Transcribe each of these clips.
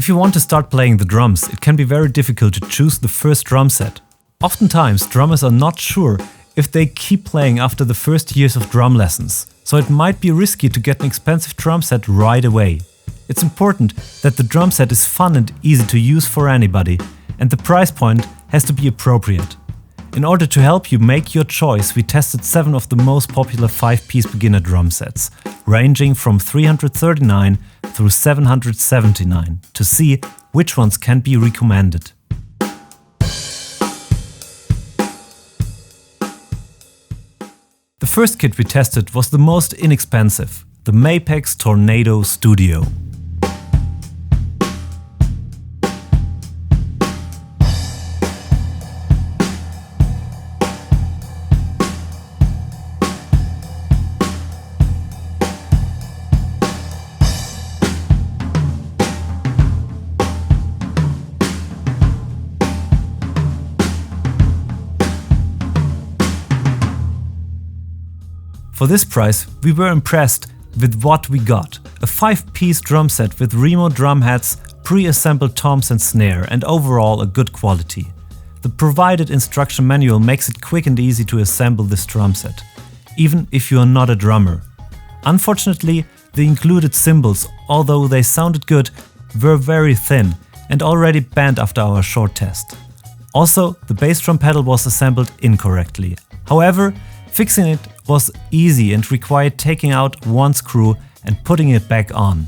If you want to start playing the drums, it can be very difficult to choose the first drum set. Oftentimes, drummers are not sure if they keep playing after the first years of drum lessons, so it might be risky to get an expensive drum set right away. It's important that the drum set is fun and easy to use for anybody, and the price point has to be appropriate. In order to help you make your choice, we tested 7 of the most popular 5-piece beginner drum sets, ranging from 339 through 779, to see which ones can be recommended. The first kit we tested was the most inexpensive, the Mapex Tornado Studio. For this price, we were impressed with what we got. A 5-piece drum set with Remo drum heads, pre-assembled toms and snare, and overall a good quality. The provided instruction manual makes it quick and easy to assemble this drum set, even if you are not a drummer. Unfortunately, the included cymbals, although they sounded good, were very thin and already bent after our short test. Also, the bass drum pedal was assembled incorrectly. However, fixing it was easy and required taking out one screw and putting it back on.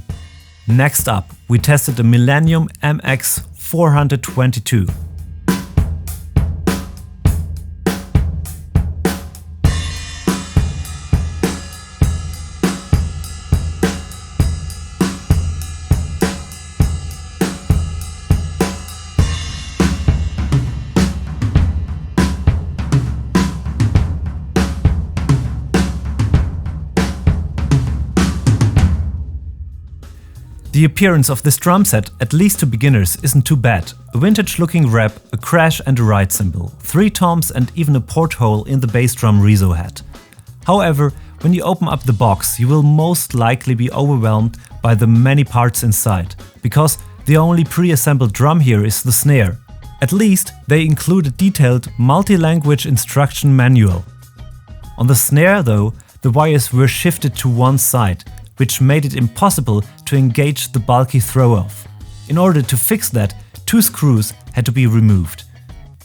Next up, we tested the Millenium MX422. The appearance of this drum set, at least to beginners, isn't too bad. A vintage looking rep, a crash and a ride cymbal, 3 toms and even a porthole in the bass drum reso head. However, when you open up the box, you will most likely be overwhelmed by the many parts inside, because the only pre-assembled drum here is the snare. At least they include a detailed multi-language instruction manual. On the snare though, the wires were shifted to one side, which made it impossible to engage the bulky throw-off. In order to fix that, 2 screws had to be removed.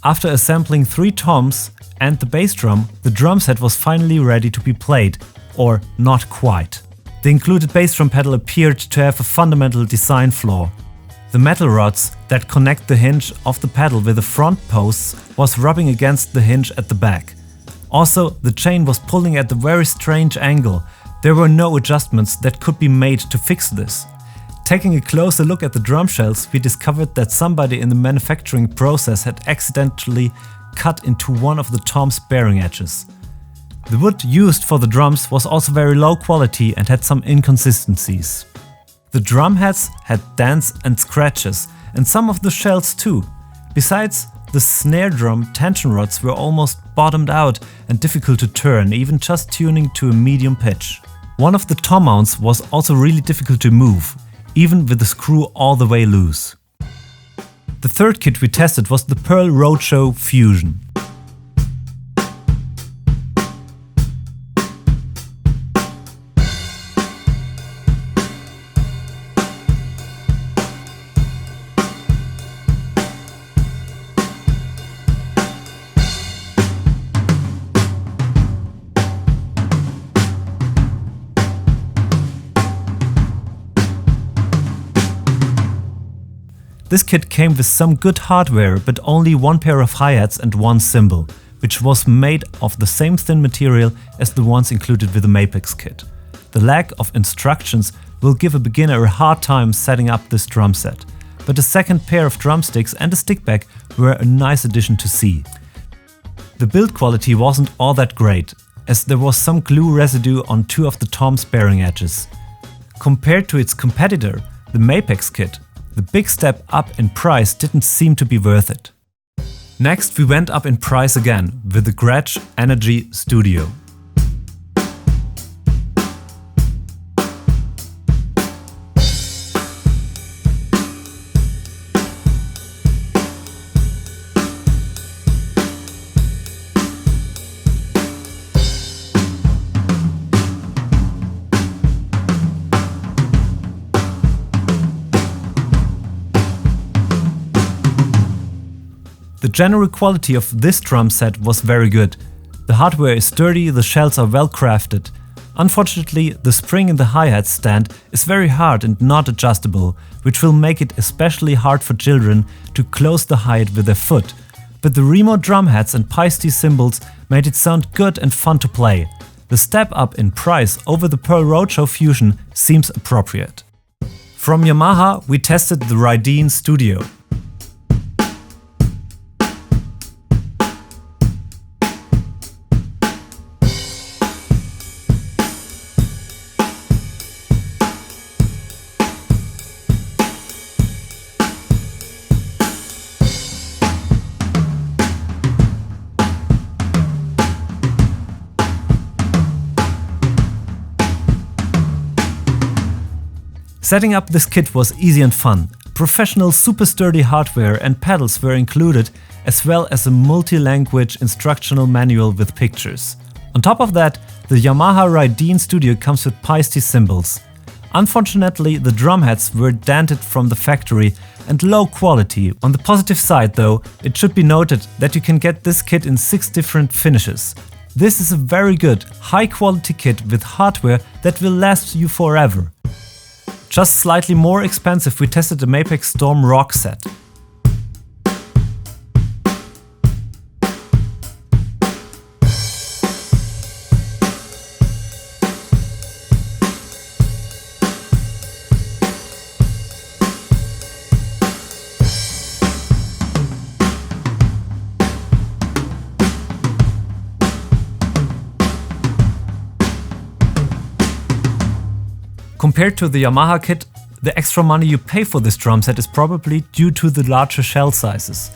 After assembling 3 toms and the bass drum, the drum set was finally ready to be played, or not quite. The included bass drum pedal appeared to have a fundamental design flaw. The metal rods that connect the hinge of the pedal with the front posts was rubbing against the hinge at the back. Also, the chain was pulling at a very strange angle. There were no adjustments that could be made to fix this. Taking a closer look at the drum shells, we discovered that somebody in the manufacturing process had accidentally cut into one of the tom's bearing edges. The wood used for the drums was also very low quality and had some inconsistencies. The drum heads had dents and scratches, and some of the shells too. Besides, the snare drum tension rods were almost bottomed out and difficult to turn, even just tuning to a medium pitch. One of the tom mounts was also really difficult to move, even with the screw all the way loose. The third kit we tested was the Pearl Roadshow Fusion. This kit came with some good hardware, but only 1 pair of hi-hats and 1 cymbal, which was made of the same thin material as the ones included with the Mapex kit. The lack of instructions will give a beginner a hard time setting up this drum set, but a second pair of drumsticks and a stick bag were a nice addition to see. The build quality wasn't all that great, as there was some glue residue on 2 of the tom's bearing edges. Compared to its competitor, the Mapex kit, the big step up in price didn't seem to be worth it. Next, we went up in price again with the Gretsch Energy Studio. The general quality of this drum set was very good. The hardware is sturdy, the shells are well crafted. Unfortunately, the spring in the hi-hat stand is very hard and not adjustable, which will make it especially hard for children to close the hi-hat with their foot. But the Remo drum heads and Paiste cymbals made it sound good and fun to play. The step up in price over the Pearl Roadshow Fusion seems appropriate. From Yamaha, we tested the Rydeen Studio. Setting up this kit was easy and fun. Professional super sturdy hardware and pedals were included, as well as a multi-language instructional manual with pictures. On top of that, the Yamaha Rydeen Studio comes with Paiste cymbals. Unfortunately, the drumheads were dented from the factory and low quality. On the positive side though, it should be noted that you can get this kit in 6 different finishes. This is a very good, high quality kit with hardware that will last you forever. Just slightly more expensive, we tested the Mapex Storm Rock set. Compared to the Yamaha kit, the extra money you pay for this drum set is probably due to the larger shell sizes.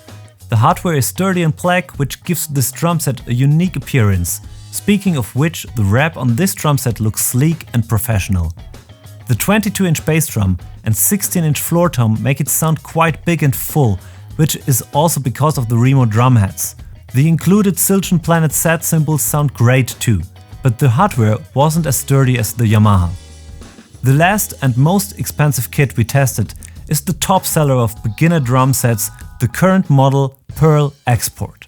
The hardware is sturdy and black, which gives this drum set a unique appearance. Speaking of which, the wrap on this drum set looks sleek and professional. The 22-inch bass drum and 16-inch floor tom make it sound quite big and full, which is also because of the Remo drum heads. The included Silton Planet Sad cymbals sound great too, but the hardware wasn't as sturdy as the Yamaha. The last and most expensive kit we tested is the top seller of beginner drum sets, the current model Pearl Export.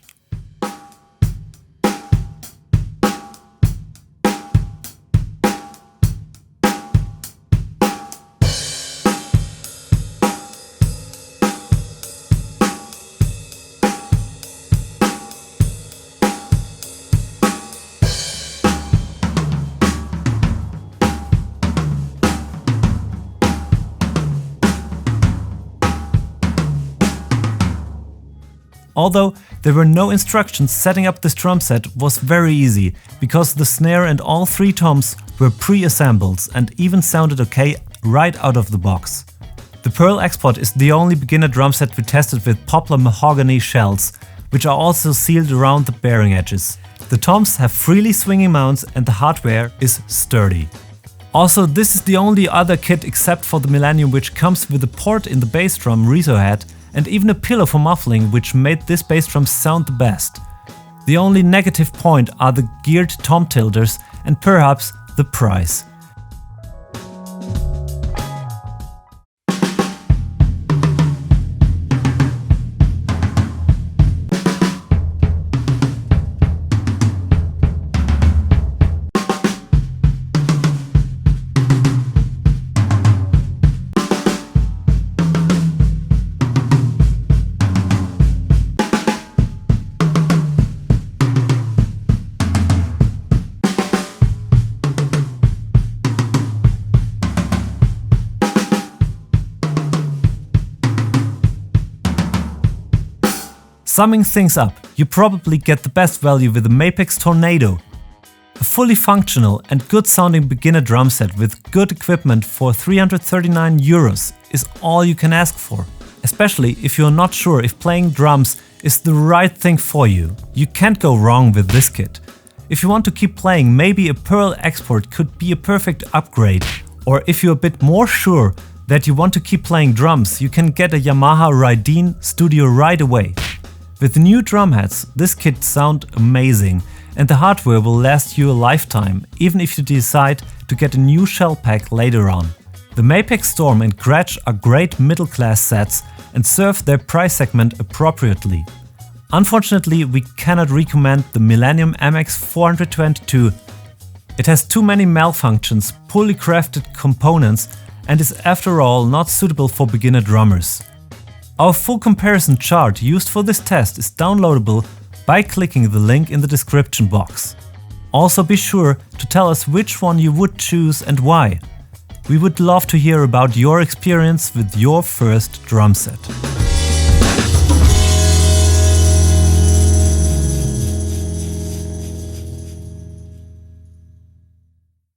Although there were no instructions, setting up this drum set was very easy, because the snare and all 3 toms were pre-assembled and even sounded okay right out of the box. The Pearl Export is the only beginner drum set we tested with poplar mahogany shells, which are also sealed around the bearing edges. The toms have freely swinging mounts and the hardware is sturdy. Also, this is the only other kit except for the Millenium which comes with a port in the bass drum Rezo head and even a pillow for muffling, which made this bass drum sound the best. The only negative point are the geared tom tilters and perhaps the price. Summing things up, you probably get the best value with the Mapex Tornado. A fully functional and good sounding beginner drum set with good equipment for 339 euros is all you can ask for. Especially if you're not sure if playing drums is the right thing for you. You can't go wrong with this kit. If you want to keep playing, maybe a Pearl Export could be a perfect upgrade. Or if you're a bit more sure that you want to keep playing drums, you can get a Yamaha Rydeen Studio right away. With the new drum heads, this kit sounds amazing and the hardware will last you a lifetime, even if you decide to get a new shell pack later on. The Mapex Storm and Gretsch are great middle class sets and serve their price segment appropriately. Unfortunately, we cannot recommend the Millenium MX422. It has too many malfunctions, poorly crafted components, and is after all not suitable for beginner drummers. Our full comparison chart used for this test is downloadable by clicking the link in the description box. Also be sure to tell us which one you would choose and why. We would love to hear about your experience with your first drum set.